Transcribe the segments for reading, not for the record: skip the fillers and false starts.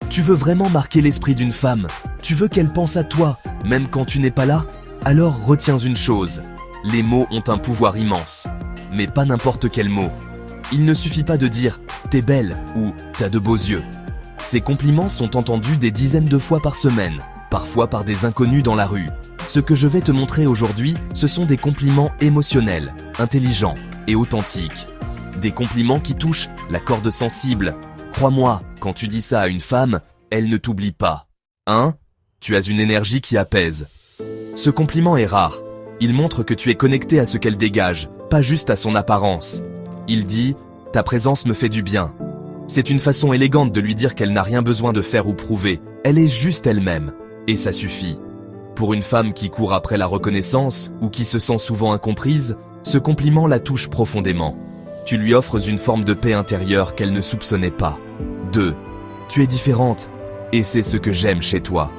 Tu veux vraiment marquer l'esprit d'une femme. Tu veux qu'elle pense à toi, même quand tu n'es pas là. Alors retiens une chose. Les mots ont un pouvoir immense. Mais pas n'importe quel mot. Il ne suffit pas de dire « t'es belle » ou « t'as de beaux yeux ». Ces compliments sont entendus des dizaines de fois par semaine, parfois par des inconnus dans la rue. Ce que je vais te montrer aujourd'hui, ce sont des compliments émotionnels, intelligents et authentiques. Des compliments qui touchent la corde sensible. Crois-moi, quand tu dis ça à une femme, elle ne t'oublie pas. 1. Tu as une énergie qui apaise. Ce compliment est rare. Il montre que tu es connecté à ce qu'elle dégage, pas juste à son apparence. Il dit « ta présence me fait du bien ». C'est une façon élégante de lui dire qu'elle n'a rien besoin de faire ou prouver. Elle est juste elle-même. Et ça suffit. Pour une femme qui court après la reconnaissance ou qui se sent souvent incomprise, ce compliment la touche profondément. Tu lui offres une forme de paix intérieure qu'elle ne soupçonnait pas. 2. Tu es différente. Et c'est ce que j'aime chez toi.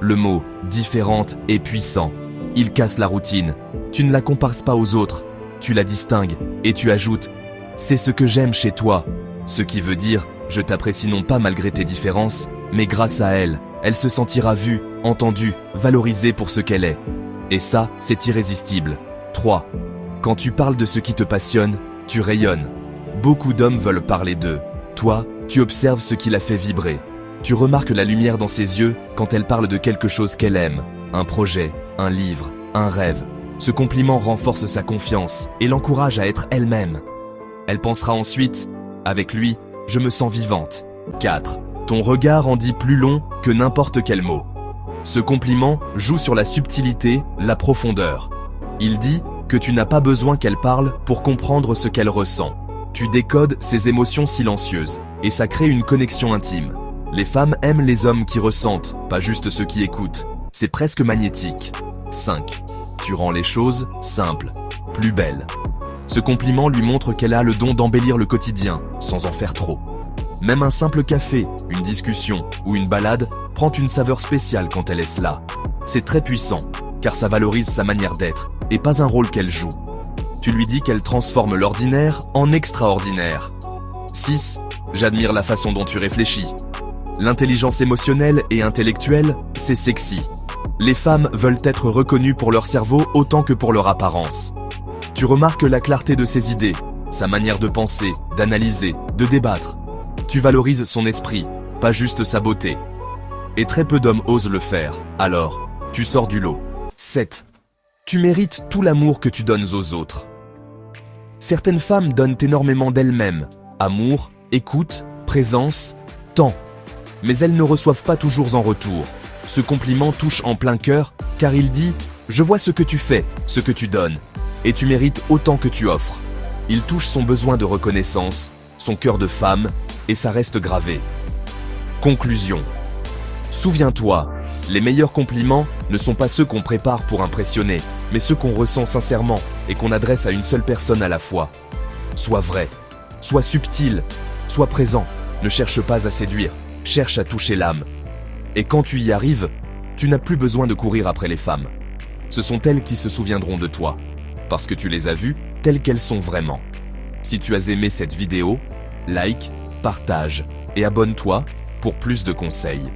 Le mot « différente » est puissant. Il casse la routine. Tu ne la compares pas aux autres. Tu la distingues et tu ajoutes « c'est ce que j'aime chez toi ». Ce qui veut dire « je t'apprécie non pas malgré tes différences, mais grâce à elle, elle se sentira vue, entendue, valorisée pour ce qu'elle est. » Et ça, c'est irrésistible. 3. Quand tu parles de ce qui te passionne, tu rayonnes. Beaucoup d'hommes veulent parler d'eux. Toi, tu observes ce qui la fait vibrer. Tu remarques la lumière dans ses yeux quand elle parle de quelque chose qu'elle aime. Un projet, un livre, un rêve. Ce compliment renforce sa confiance et l'encourage à être elle-même. Elle pensera ensuite « avec lui, je me sens vivante ». 4. Ton regard en dit plus long que n'importe quel mot. Ce compliment joue sur la subtilité, la profondeur. Il dit que tu n'as pas besoin qu'elle parle pour comprendre ce qu'elle ressent. Tu décodes ses émotions silencieuses et ça crée une connexion intime. Les femmes aiment les hommes qui ressentent, pas juste ceux qui écoutent. C'est presque magnétique. 5. Tu rends les choses simples, plus belles. Ce compliment lui montre qu'elle a le don d'embellir le quotidien, sans en faire trop. Même un simple café, une discussion ou une balade prend une saveur spéciale quand elle est là. C'est très puissant, car ça valorise sa manière d'être, et pas un rôle qu'elle joue. Tu lui dis qu'elle transforme l'ordinaire en extraordinaire. 6. J'admire la façon dont tu réfléchis. L'intelligence émotionnelle et intellectuelle, c'est sexy. Les femmes veulent être reconnues pour leur cerveau autant que pour leur apparence. Tu remarques la clarté de ses idées, sa manière de penser, d'analyser, de débattre. Tu valorises son esprit, pas juste sa beauté. Et très peu d'hommes osent le faire, alors tu sors du lot. 7. Tu mérites tout l'amour que tu donnes aux autres. Certaines femmes donnent énormément d'elles-mêmes, amour, écoute, présence, temps. Mais elles ne reçoivent pas toujours en retour. Ce compliment touche en plein cœur, car il dit « je vois ce que tu fais, ce que tu donnes, et tu mérites autant que tu offres ». Il touche son besoin de reconnaissance, son cœur de femme, et ça reste gravé. Conclusion. Souviens-toi, les meilleurs compliments ne sont pas ceux qu'on prépare pour impressionner, mais ceux qu'on ressent sincèrement et qu'on adresse à une seule personne à la fois. Sois vrai, sois subtil, sois présent, ne cherche pas à séduire, cherche à toucher l'âme. Et quand tu y arrives, tu n'as plus besoin de courir après les femmes. Ce sont elles qui se souviendront de toi, parce que tu les as vues telles qu'elles sont vraiment. Si tu as aimé cette vidéo, like, partage et abonne-toi pour plus de conseils.